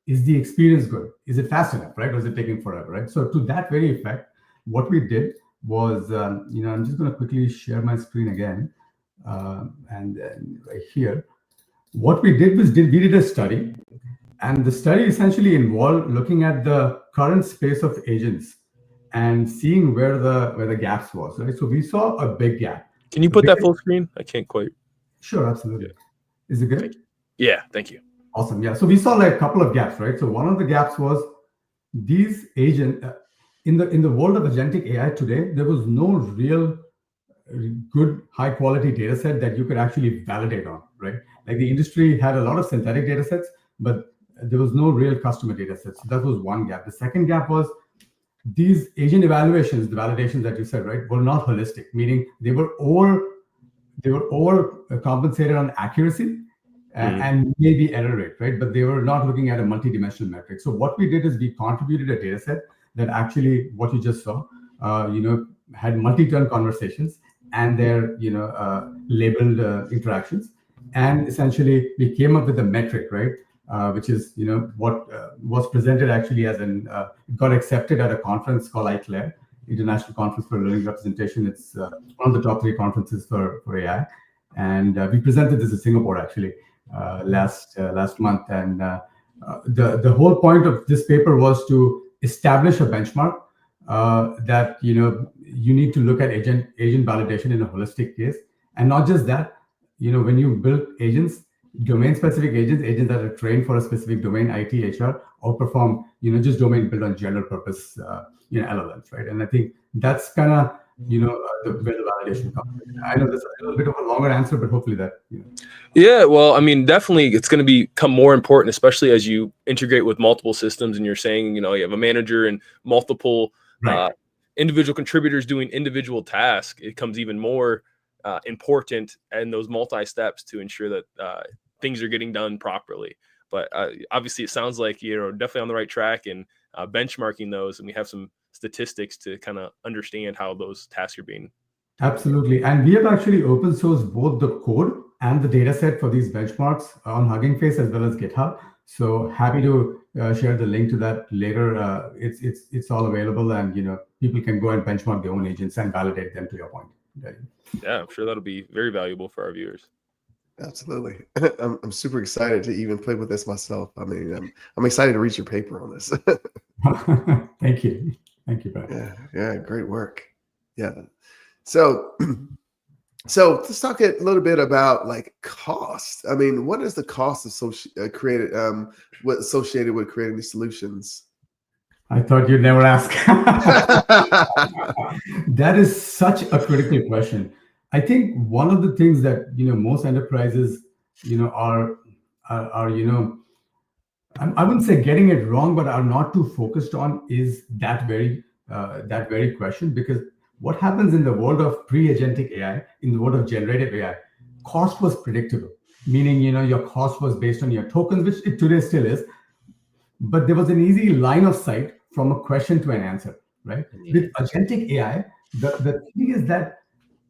is the experience good? Is it fast enough, right? Or is it taking forever, right? So to that very effect, what we did was, I'm just going to quickly share my screen again. And then right here, what we did was we did a study, and the study essentially involved looking at the current space of agents and seeing where the gaps was, right? So we saw a big gap. Can you put that full screen? I can't quite. Sure, absolutely. Yeah. Is it good? Yeah, thank you. Awesome. Yeah. So we saw like a couple of gaps, right? So one of the gaps was these agents in the world of agentic AI today, there was no real good high quality data set that you could actually validate on, right? Like the industry had a lot of synthetic data sets, but there was no real customer data sets. So that was one gap. The second gap was these agent evaluations, the validations that you said, right, were not holistic, meaning they were over compensated on accuracy, and maybe error rate, right? But they were not looking at a multidimensional metric. So what we did is we contributed a data set that actually, what you just saw, had multi-turn conversations and their, labeled interactions. And essentially, we came up with a metric, right? Which is, what was presented actually as it got accepted at a conference called Aisera, International Conference for Learning Representation. It's one of the top 3 conferences for AI. And we presented this in Singapore, actually, last month. And the whole point of this paper was to establish a benchmark that, you need to look at agent validation in a holistic case. And not just that, when you build agents, domain-specific agents that are trained for a specific domain, IT, HR, outperform, just domain built on general purpose, LLMs, right? And I think that's kind of, where the validation comes. I know there's a little bit of a longer answer, but hopefully that, Yeah, well, I mean, definitely it's going to become more important, especially as you integrate with multiple systems and you're saying, you have a manager and multiple individual contributors doing individual tasks. It becomes even more important in those multi-steps to ensure that things are getting done properly. But obviously it sounds like you're definitely on the right track and benchmarking those, and we have some statistics to kind of understand how those tasks are being. Absolutely. And we have actually open sourced both the code and the data set for these benchmarks on Hugging Face as well as GitHub. So happy to share the link to that later. It's all available, and people can go and benchmark their own agents and validate them, to your point. Yeah, I'm sure that'll be very valuable for our viewers. Absolutely. I'm super excited to even play with this myself. I mean, I'm excited to read your paper on this. Thank you. Thank you, Brad. Yeah, great work. Yeah. So let's talk a little bit about like cost. I mean, what is the cost associated with creating these solutions? I thought you'd never ask. That is such a critical question. I think one of the things that most enterprises are I wouldn't say getting it wrong, but are not too focused on is that very question. Because what happens in the world of pre-agentic AI, in the world of generative AI, cost was predictable. Meaning your cost was based on your tokens, which it today still is, but there was an easy line of sight from a question to an answer, right? With agentic AI, the thing is that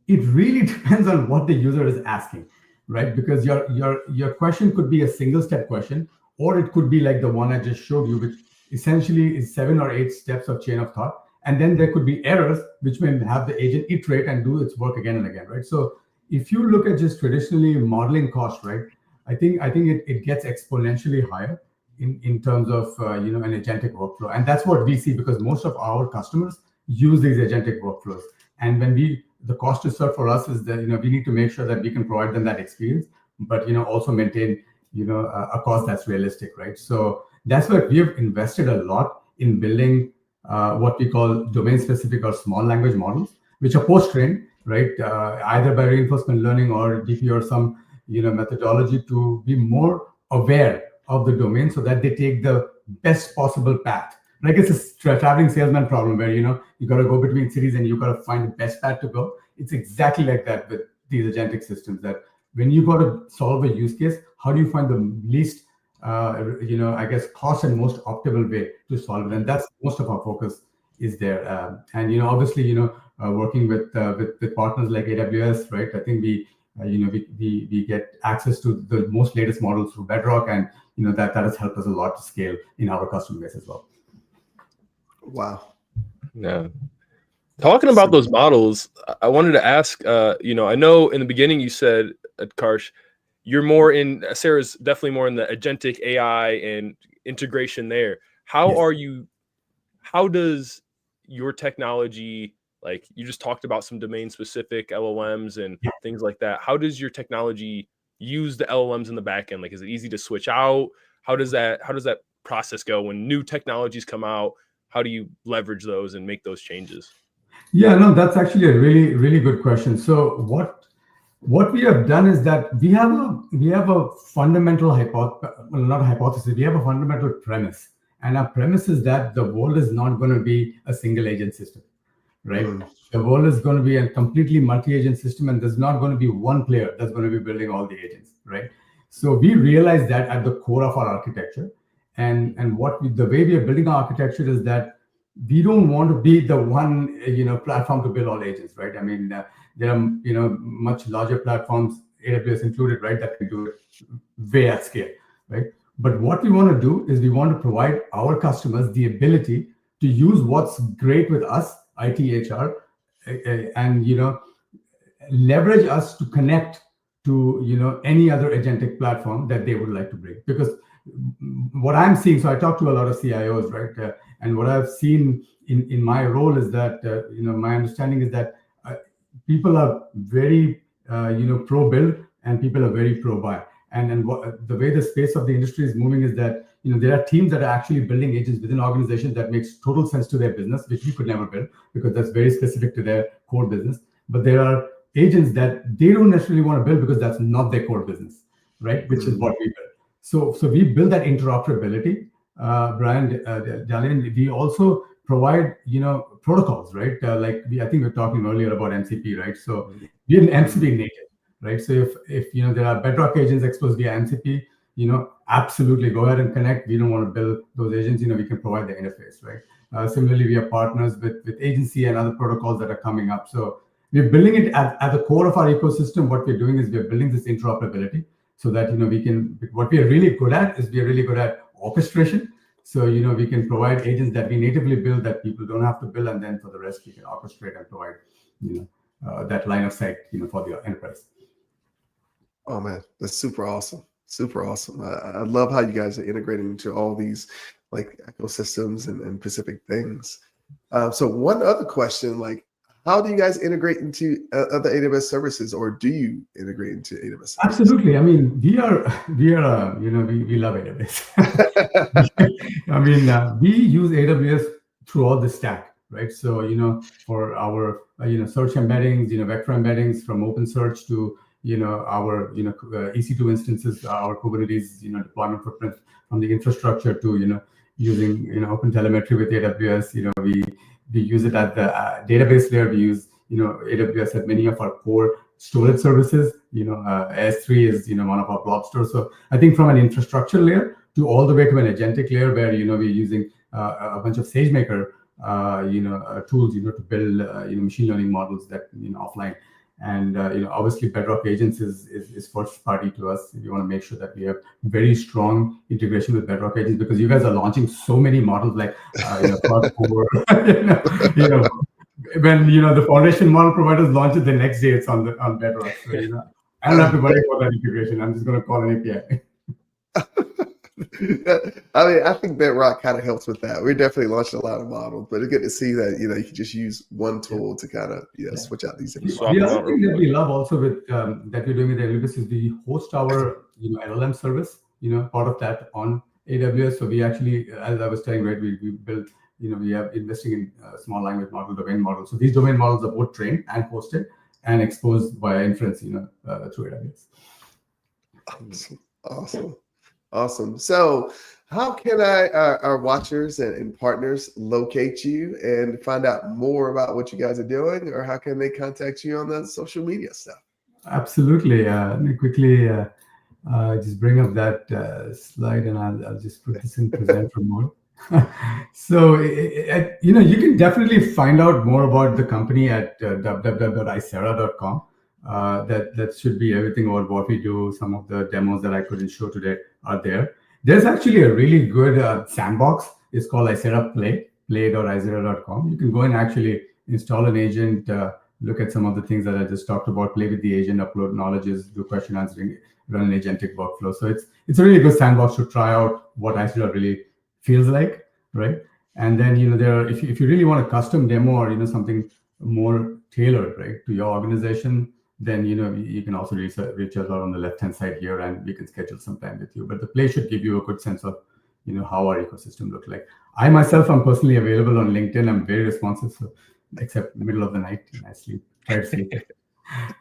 it really depends on what the user is asking, right? Because your question could be a single step question, or it could be like the one I just showed you, which essentially is 7 or 8 steps of chain of thought. And then there could be errors, which may have the agent iterate and do its work again and again, right? So if you look at just traditionally modeling cost, right, I think it gets exponentially higher in terms of an agentic workflow. And that's what we see, because most of our customers use these agentic workflows. And when the cost to serve for us is that we need to make sure that we can provide them that experience, but also maintain a cost that's realistic, right? So that's why we have invested a lot in building what we call domain-specific or small language models, which are post-trained, right? Either by reinforcement learning or DP or some methodology to be more aware of the domain, so that they take the best possible path. Like it's a traveling salesman problem where you got to go between cities and you got to find the best path to go. It's exactly like that with these agentic systems, that when you got to solve a use case, how do you find the least cost and most optimal way to solve it? And that's most of our focus is there. And obviously working with partners like AWS, right? I think we get access to the most latest models through Bedrock, and that has helped us a lot to scale in our customer base as well. Wow. Yeah. Talking about those models, I wanted to ask, I know in the beginning you said, Karsh, you're more in, Aisera's definitely more in the agentic AI and integration there. How does your technology, like you just talked about some domain specific LLMs and things like that. How does your technology use the LLMs in the back end? Like, is it easy to switch out? How does that process go when new technologies come out? How do you leverage those and make those changes? Yeah, no, that's actually a really, really good question. So what we have done is that we have a fundamental we have a fundamental premise. And our premise is that the world is not going to be a single agent system, right? The world is going to be a completely multi-agent system, and there's not going to be one player that's going to be building all the agents, right? So we realized that at the core of our architecture, and the way we are building our architecture is that we don't want to be the one platform to build all agents, right? I mean, there are much larger platforms, AWS included, right, that can do it way at scale, right? But what we want to do is we want to provide our customers the ability to use what's great with us, IT, HR, and leverage us to connect to any other agentic platform that they would like to bring. Because what I'm seeing, so I talk to a lot of CIOs, right? And what I've seen in my role is that my understanding is that people are very pro build and people are very pro buy. And the way the space of the industry is moving is that there are teams that are actually building agents within organizations that makes total sense to their business, which we could never build because that's very specific to their core business. But there are agents that they don't necessarily want to build because that's not their core business, right? Which is what we build. So we build that interoperability, Brian, Dalian. We also provide protocols, right? I think we were talking earlier about MCP, right? So we're an MCP native. Right. So if there are Bedrock agents exposed via MCP, absolutely go ahead and connect. We don't want to build those agents. We can provide the interface, right? Similarly, we are partners with agency and other protocols that are coming up. So we're building it at the core of our ecosystem. What we're doing is we're building this interoperability so that we can. What we are really good at is we are really good at orchestration. So we can provide agents that we natively build that people don't have to build, and then for the rest we can orchestrate and provide that line of sight for the enterprise. Oh man, that's super awesome. Super awesome. I love how you guys are integrating into all these like ecosystems and specific things. So one other question, like, how do you guys integrate into other AWS services, or do you integrate into AWS services? Absolutely. I mean, we love AWS. I mean, we use AWS throughout the stack, right? So, for our, search embeddings, vector embeddings from OpenSearch to, our, EC2 instances, our Kubernetes, deployment footprint from the infrastructure to, using, OpenTelemetry with AWS, we use it at the database layer. We use, AWS at many of our core storage services. S3 is, one of our blob stores. So I think from an infrastructure layer to all the way to an agentic layer where, we're using a bunch of SageMaker, tools, to build, machine learning models that, offline. And obviously Bedrock Agents is first party to us. We want to make sure that we have very strong integration with Bedrock Agents because you guys are launching so many models like when the foundation model providers launch it the next day, it's on Bedrock. So I don't have to worry about that integration. I'm just going to call an API. I mean, I think Bedrock kind of helps with that. We're definitely launching a lot of models, but it's good to see that you can just use one tool to kind of switch out these things. The other thing that we love also with that we're doing with AWS is we host our LLM service, part of that on AWS. So we actually, as I was telling, right, we built, we are investing in small language model, domain models. So these domain models are both trained and hosted and exposed via inference, through AWS. Awesome. So how can our watchers and partners locate you and find out more about what you guys are doing, or how can they contact you on the social media stuff? Absolutely. Let me quickly just bring up that slide, and I'll just put this in presenter mode. So, you can definitely find out more about the company at www.aisera.com. That should be everything about what we do. Some of the demos that I couldn't show today are there. There's actually a really good sandbox. It's called Aisera play.aisera.com. You can go and actually install an agent, look at some of the things that I just talked about, play with the agent, upload knowledges, do question answering, run an agentic workflow. So it's a really good sandbox to try out what Aisera really feels like, right? And then if you really want a custom demo or something more tailored, right, to your organization, then you can also reach us out on the left hand side here, and we can schedule some time with you. But the play should give you a good sense of how our ecosystem looks like. I myself am personally available on LinkedIn. I'm very responsive, so except middle of the night, I try to sleep.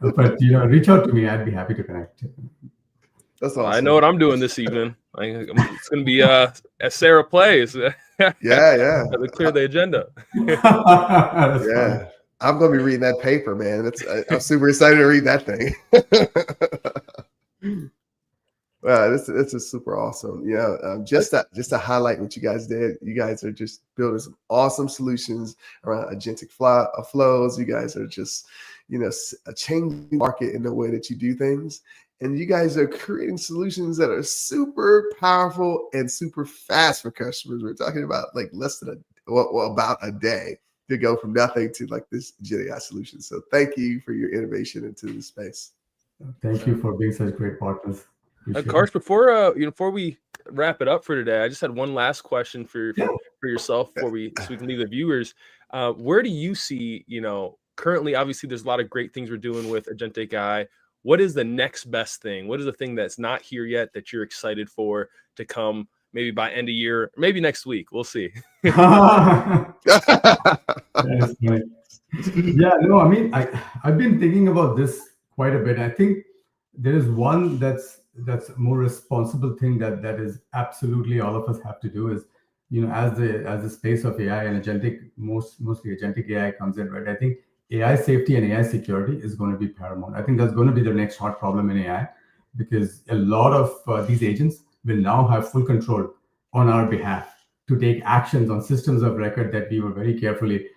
But reach out to me. I'd be happy to connect. That's awesome. I know what I'm doing this evening. It's going to be Aisera plays. Yeah. To clear the agenda. Yeah. Fun. I'm going to be reading that paper, man. I'm super excited to read that thing. Wow, this is super awesome. Just to highlight what you guys did. You guys are just building some awesome solutions around agentic flows. You guys are just, a changing market in the way that you do things. And you guys are creating solutions that are super powerful and super fast for customers. We're talking about like less than about a day to go from nothing to like this GenAI solution. So thank you for your innovation into the space. Thank you for being such great partners. Karsh, before we wrap it up for today, I just had one last question for yourself so we can leave the viewers. Where do you see, currently, obviously, there's a lot of great things we're doing with agentic AI. What is the next best thing? What is the thing that's not here yet that you're excited for to come, maybe by end of year, maybe next week? We'll see. That is funny. Yeah, no, I mean, I've been thinking about this quite a bit. I think there is one that's a more responsible thing that is absolutely all of us have to do is, as the space of AI and agentic, mostly agentic AI comes in, right? I think AI safety and AI security is going to be paramount. I think that's going to be the next hot problem in AI, because a lot of these agents will now have full control on our behalf to take actions on systems of record that we were very carefully,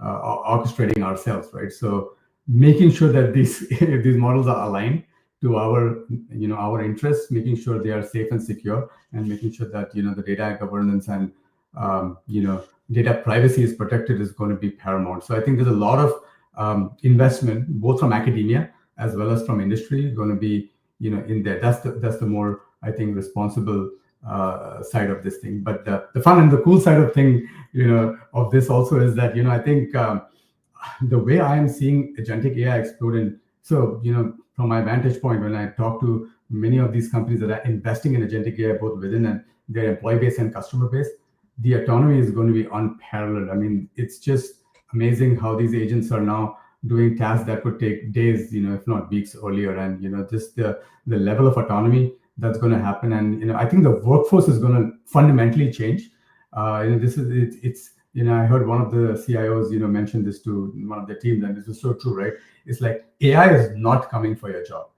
orchestrating ourselves, right? So making sure that these models are aligned to our interests, making sure they are safe and secure, and making sure that the data governance and data privacy is protected is going to be paramount. So I think there's a lot of investment both from academia as well as from industry going to be in there. That's the more, I think, responsible side of this thing. But the fun and the cool side of of this also is that I think the way I am seeing agentic AI exploding. So from my vantage point, when I talk to many of these companies that are investing in agentic AI, both within and their employee base and customer base, the autonomy is going to be unparalleled. I mean, it's just amazing how these agents are now doing tasks that would take days, if not weeks earlier. And just the level of autonomy that's going to happen. And I think the workforce is going to fundamentally change. It's I heard one of the CIOs mention this to one of their teams, and this is so true, right? It's like AI is not coming for your job.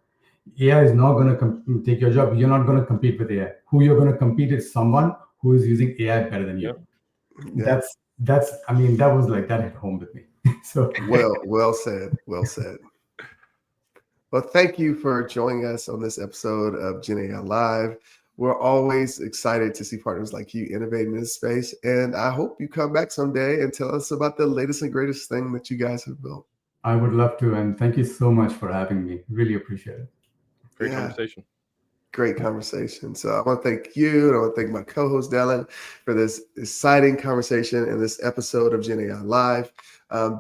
AI is not going to take your job. You're not going to compete with AI. Who you're going to compete is someone who is using AI better than you. Yeah. That's I mean, that was like that hit home with me. So well said. Well, thank you for joining us on this episode of GenAI Live. We're always excited to see partners like you innovating in this space. And I hope you come back someday and tell us about the latest and greatest thing that you guys have built. I would love to. And thank you so much for having me. Really appreciate it. Great conversation. Great conversation. So I want to thank you, and I want to thank my co-host Dylan for this exciting conversation and this episode of GenAI Live.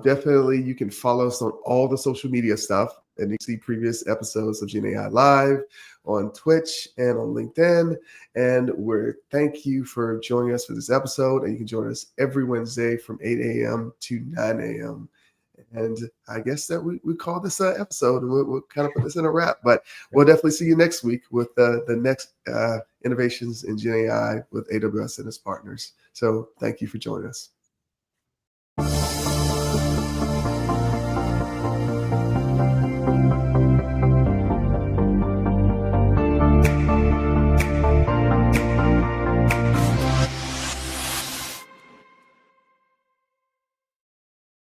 Definitely, you can follow us on all the social media stuff, and you can see previous episodes of GenAI Live on Twitch and on LinkedIn. And thank you for joining us for this episode. And you can join us every Wednesday from 8 a.m. to 9 a.m. And I guess that we call this episode, and we'll kind of put this in a wrap. But we'll definitely see you next week with the next innovations in GenAI with AWS and its partners. So thank you for joining us.